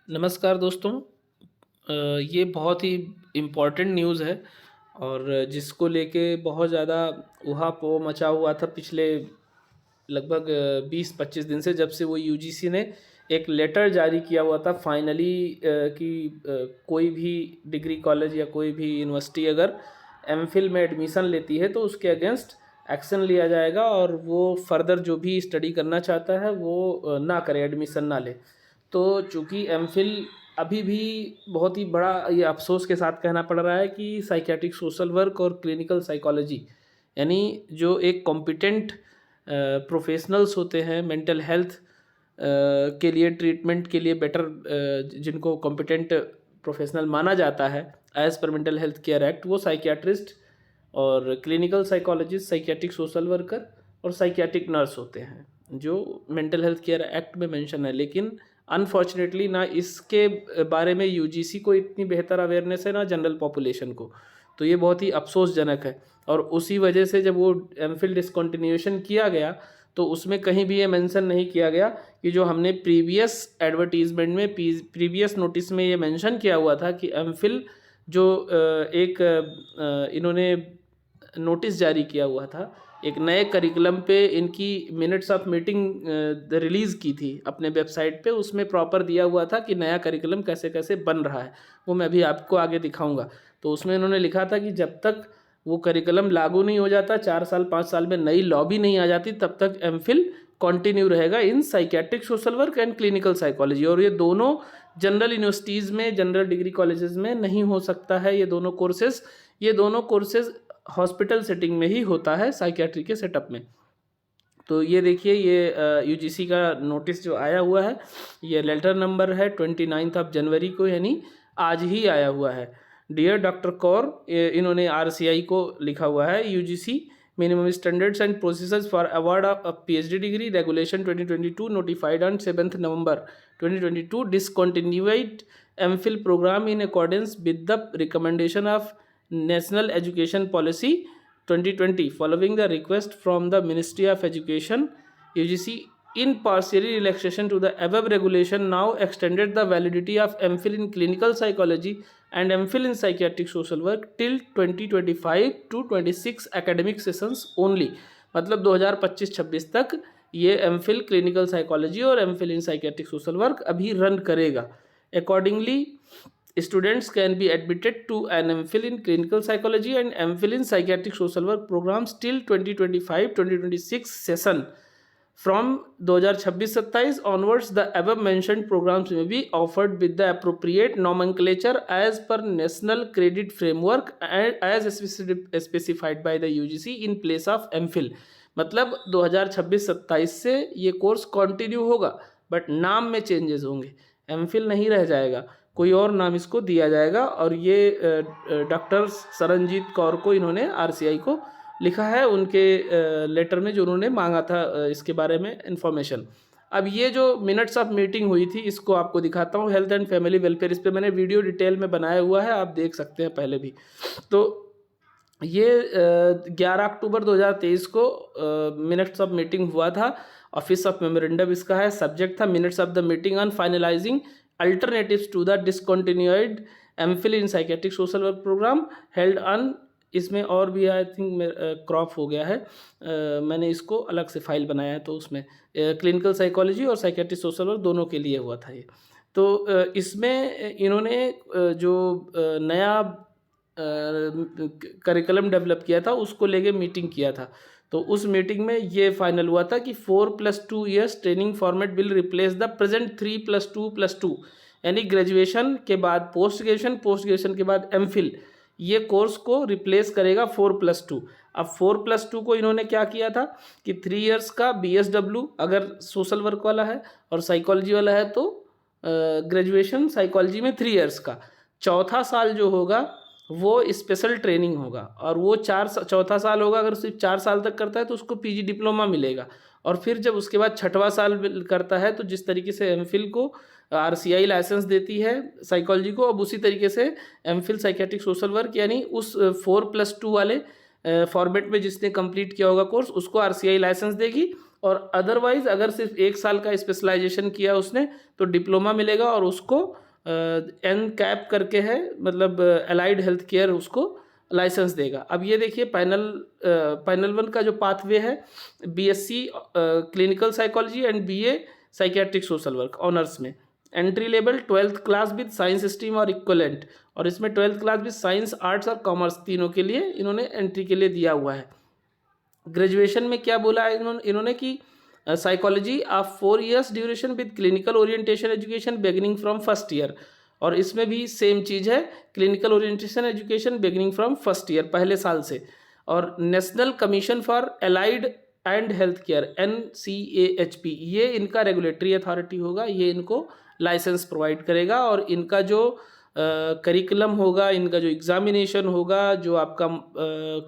नमस्कार दोस्तों। ये बहुत ही इम्पोर्टेंट न्यूज़ है और जिसको लेके बहुत ज़्यादा ऊहा-पोह मचा हुआ था पिछले लगभग 20-25 दिन से, जब से वो यूजीसी ने एक लेटर जारी किया हुआ था फाइनली कि कोई भी डिग्री कॉलेज या कोई भी यूनिवर्सिटी अगर एमफिल में एडमिशन लेती है तो उसके अगेंस्ट एक्शन लिया जाएगा और वो फर्दर जो भी स्टडी करना चाहता है वो ना करे, एडमिशन ना ले। तो चूँकि एमफिल अभी भी बहुत ही बड़ा, ये अफ़सोस के साथ कहना पड़ रहा है कि साइकियाट्रिक सोशल वर्क और क्लिनिकल साइकोलॉजी, यानी जो एक कॉम्पिटेंट प्रोफेशनल्स होते हैं मेंटल हेल्थ के लिए, ट्रीटमेंट के लिए बेटर, जिनको कॉम्पिटेंट प्रोफेशनल माना जाता है as per mental health care act, वो साइकियाट्रिस्ट और clinical psychologist, psychiatric social worker और साइकियाट्रिक नर्स होते हैं, जो मेंटल हेल्थ केयर एक्ट में मेंशन है। लेकिन अनफॉर्चुनेटली ना इसके बारे में यूजीसी को इतनी बेहतर अवेयरनेस है, ना जनरल पॉपुलेशन को। तो ये बहुत ही अफ़सोसजनक है और उसी वजह से जब वो एमफिल डिसकंटिन्यूएशन किया गया तो उसमें कहीं भी ये मेंशन नहीं किया गया कि जो हमने प्रीवियस एडवर्टीजमेंट में, प्रीवियस नोटिस में ये मेंशन किया हुआ था कि एमफिल जो एक इन्होंने नोटिस जारी किया हुआ था, एक नए करिकुलम पे इनकी मिनट्स ऑफ मीटिंग रिलीज़ की थी अपने वेबसाइट पे, उसमें प्रॉपर दिया हुआ था कि नया करिकुलम कैसे कैसे बन रहा है। वो मैं अभी आपको आगे दिखाऊंगा। तो उसमें इन्होंने लिखा था कि जब तक वो करिकुलम लागू नहीं हो जाता, 4 साल 5 साल में नई लॉ भी नहीं आ जाती, तब तक एमफिल कंटिन्यू रहेगा in psychiatric social work and clinical psychology. और ये दोनों जनरल यूनिवर्सिटीज़ में, जनरल डिग्री कॉलेजेस में नहीं हो सकता है ये दोनों कोर्सेज। ये दोनों कोर्सेज हॉस्पिटल सेटिंग में ही होता है साइकियाट्री के सेटअप में। तो ये देखिए, ये यूजीसी का नोटिस जो आया हुआ है, ये लेटर नंबर है 29 जनवरी को, यानी आज ही आया हुआ है। डियर डॉक्टर कौर, इन्होंने आरसीआई को लिखा हुआ है। UGC minimum standards and procedures for award of PhD degree regulation 2022 notified on 7 November 2022 discontinued MPhil programme in accordance with the recommendation of national education policy 2020 following the request from the Ministry of Education. UGC in partially relaxation to the above regulation now extended the validity of MPhil in clinical psychology and MPhil in psychiatric social work till 2025 to 26 academic sessions only। मतलब 2025-26 तक ये MPhil clinical psychology और MPhil इन psychiatric social work अभी run करेगा। Accordingly students can be admitted to an MPhil in clinical psychology and MPhil in psychiatric social work programs till 2025-2026 session। From 2026-27 onwards, the above mentioned programs may be offered with the appropriate nomenclature as per national credit framework and as specified by the UGC in place of MPhil। मतलब 2026-27 से ये course continue होगा, but नाम में changes होंगे। MPhil नहीं रह जाएगा, कोई और नाम इसको दिया जाएगा। और ये डॉक्टर सरनजीत कौर को इन्होंने आरसीआई को लिखा है उनके लेटर में, जो उन्होंने मांगा था इसके बारे में इंफॉर्मेशन। अब ये जो मिनट्स ऑफ मीटिंग हुई थी, इसको आपको दिखाता हूँ। हेल्थ एंड फैमिली वेलफेयर, इस पर मैंने वीडियो डिटेल में बनाया हुआ है, आप देख सकते हैं पहले भी। तो ये 11 अक्टूबर 2023 को मिनट्स ऑफ मीटिंग हुआ था। ऑफिस ऑफ मेमोरेंडम इसका है। सब्जेक्ट था minutes of the meeting on finalising alternatives to the discontinued MPhil in psychiatric social work programme held on. इसमें और भी आई थिंक क्रॉप हो गया है, मैंने इसको अलग से फाइल बनाया है। तो उसमें क्लिनिकल साइकोलॉजी और साइकियाट्रिक सोशल वर्क दोनों के लिए हुआ था ये। तो इसमें इन्होंने जो नया करिकुलम डेवलप किया था, उसको लेके मीटिंग किया था। तो उस मीटिंग में ये फाइनल हुआ था कि 4+2 years training format will replace the present 3+2+2, यानी ग्रेजुएशन के बाद पोस्ट ग्रेजुएशन, पोस्ट ग्रेजुएशन के बाद एमफिल, ये कोर्स को रिप्लेस करेगा 4+2। अब 4+2 को इन्होंने क्या किया था कि 3 ईयर्स का BSW अगर सोशल वर्क वाला है और साइकोलॉजी वाला है तो ग्रेजुएशन साइकोलॉजी में 3 ईयर्स का, चौथा साल जो होगा वो स्पेशल ट्रेनिंग होगा। और वो चौथा साल होगा, अगर सिर्फ 4 साल तक करता है तो उसको पीजी डिप्लोमा मिलेगा। और फिर जब उसके बाद छठवां साल करता है, तो जिस तरीके से एमफिल को आरसीआई लाइसेंस देती है साइकोलॉजी को, अब उसी तरीके से एमफिल साइकियाट्रिक सोशल वर्क, यानी उस 4+2 वाले फॉर्मेट में जिसने कंप्लीट किया होगा कोर्स, उसको आरसीआई लाइसेंस देगी। और अदरवाइज़ अगर सिर्फ 1 साल का स्पेशलाइजेशन किया उसने तो डिप्लोमा मिलेगा और उसको एन कैप करके है, मतलब अलाइड हेल्थ केयर उसको लाइसेंस देगा। अब ये देखिए पैनल 1 का जो पाथवे है, BSc clinical psychology and BA psychiatric social work honours में। Entry level 12th class with science stream और इक्वलेंट, और इसमें 12th class with science, arts और कॉमर्स तीनों के लिए इन्होंने एंट्री के लिए दिया हुआ है। ग्रेजुएशन में क्या बोला है इन्होंने कि psychology of 4 years duration with clinical orientation education beginning from first year, और इसमें भी सेम चीज़ है, clinical orientation education beginning from first year, पहले साल से। और national commission for allied and health care NCAHP, ये इनका रेगुलेटरी अथॉरिटी होगा, ये इनको लाइसेंस प्रोवाइड करेगा, और इनका जो करिकुलम होगा, इनका जो एग्जामिनेशन होगा, जो आपका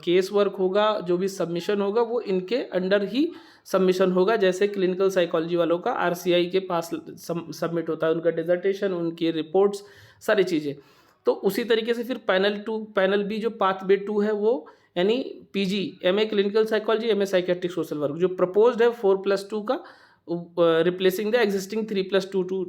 केस वर्क होगा, जो भी सबमिशन होगा वो इनके अंडर ही सबमिशन होगा। जैसे क्लिनिकल साइकोलॉजी वालों का RCI के पास सबमिट होता है, उनका डिजर्टेशन, उनकी रिपोर्ट्स, सारी चीज़ें। तो उसी तरीके से फिर पैनल बी जो पाथवे 2 है वो यानी PG MA clinical psychology, MA psychiatric social work, जो प्रपोज्ड है 4+2 का, रिप्लेसिंग द एग्जिस्टिंग 3+2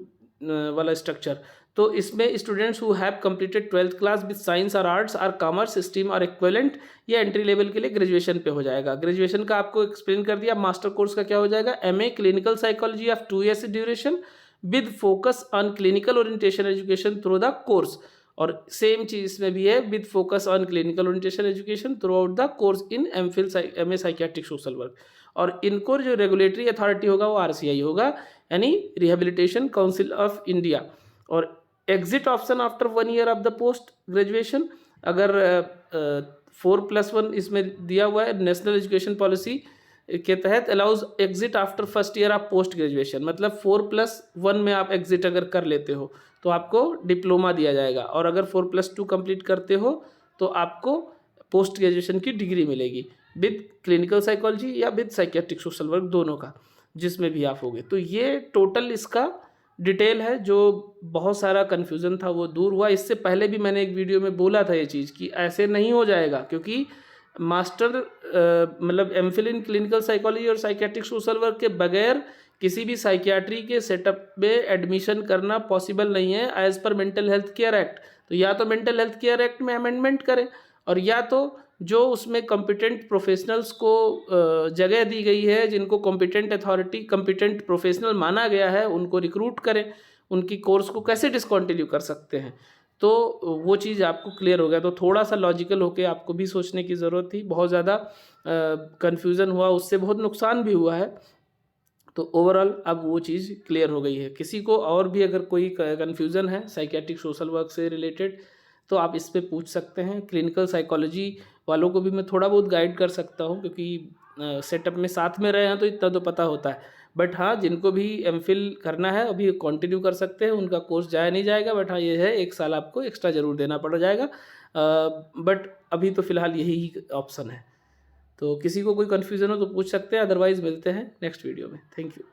वाला स्ट्रक्चर। तो इसमें students who have completed 12th class with science और आर्ट्स और कॉमर्स स्ट्रीम और इक्विवेलेंट, ये एंट्री लेवल के लिए ग्रेजुएशन पे हो जाएगा। ग्रेजुएशन का आपको एक्सप्लेन कर दिया। मास्टर कोर्स का क्या हो जाएगा, MA clinical psychology of 2 years duration with focus on clinical orientation education through the course, और सेम चीज इसमें भी है, with focus on clinical orientation education through out the course in MPhil MA psychiatric social work. और इनको जो regulatory authority होगा वो RCI होगा, यानी रिहेबिलिटेशन काउंसिल ऑफ इंडिया। और exit option after 1 year of the post graduation, अगर 4+1 इसमें दिया हुआ है, नेशनल एजुकेशन पॉलिसी के तहत allows exit after first year of post graduation, मतलब 4+1 में आप एग्जिट अगर कर लेते हो तो आपको डिप्लोमा दिया जाएगा, और अगर 4+2 कंप्लीट करते हो तो आपको पोस्ट ग्रेजुएशन की डिग्री मिलेगी विद क्लिनिकल साइकोलॉजी या विद साइकियाट्रिक सोशल वर्क, दोनों का, जिसमें भी आप होगे। तो ये टोटल इसका डिटेल है, जो बहुत सारा कन्फ्यूज़न था वो दूर हुआ। इससे पहले भी मैंने एक वीडियो में बोला था ये चीज़ कि ऐसे नहीं हो जाएगा, क्योंकि मास्टर मतलब MPhil इन क्लिनिकल साइकोलॉजी और साइकियाट्रिक सोशल वर्क के बगैर किसी भी साइकियाट्री के सेटअप में एडमिशन करना पॉसिबल नहीं है as per mental health care act. तो या तो मेंटल हेल्थ केयर एक्ट में अमेंडमेंट करें, और या तो जो उसमें कॉम्पिटेंट प्रोफेशनल्स को जगह दी गई है, जिनको कॉम्पिटेंट अथॉरिटी कॉम्पिटेंट प्रोफेशनल माना गया है, उनको रिक्रूट करें। उनकी कोर्स को कैसे डिसकंटिन्यू कर सकते हैं, तो वो चीज़ आपको क्लियर हो गया। तो थोड़ा सा लॉजिकल होके आपको भी सोचने की ज़रूरत थी। बहुत ज़्यादा कन्फ्यूज़न हुआ, उससे बहुत नुकसान भी हुआ है। तो ओवरऑल अब वो चीज़ क्लियर हो गई है। किसी को और भी अगर कोई कन्फ्यूज़न है साइकियाट्रिक सोशल वर्क से रिलेटेड तो आप इस पे पूछ सकते हैं। क्लिनिकल साइकोलॉजी वालों को भी मैं थोड़ा बहुत गाइड कर सकता हूँ, क्योंकि सेटअप में साथ में रहे हैं तो इतना तो पता होता है। बट हाँ, जिनको भी MPhil करना है अभी कंटिन्यू कर सकते हैं, उनका कोर्स जाया नहीं जाएगा। बट हाँ, ये है 1 साल आपको एक्स्ट्रा ज़रूर देना पड़ जाएगा, बट अभी तो फ़िलहाल यही ऑप्शन है। तो किसी को कोई कन्फ्यूज़न हो तो पूछ सकते हैं, अदरवाइज़ मिलते हैं नेक्स्ट वीडियो में। Thank you.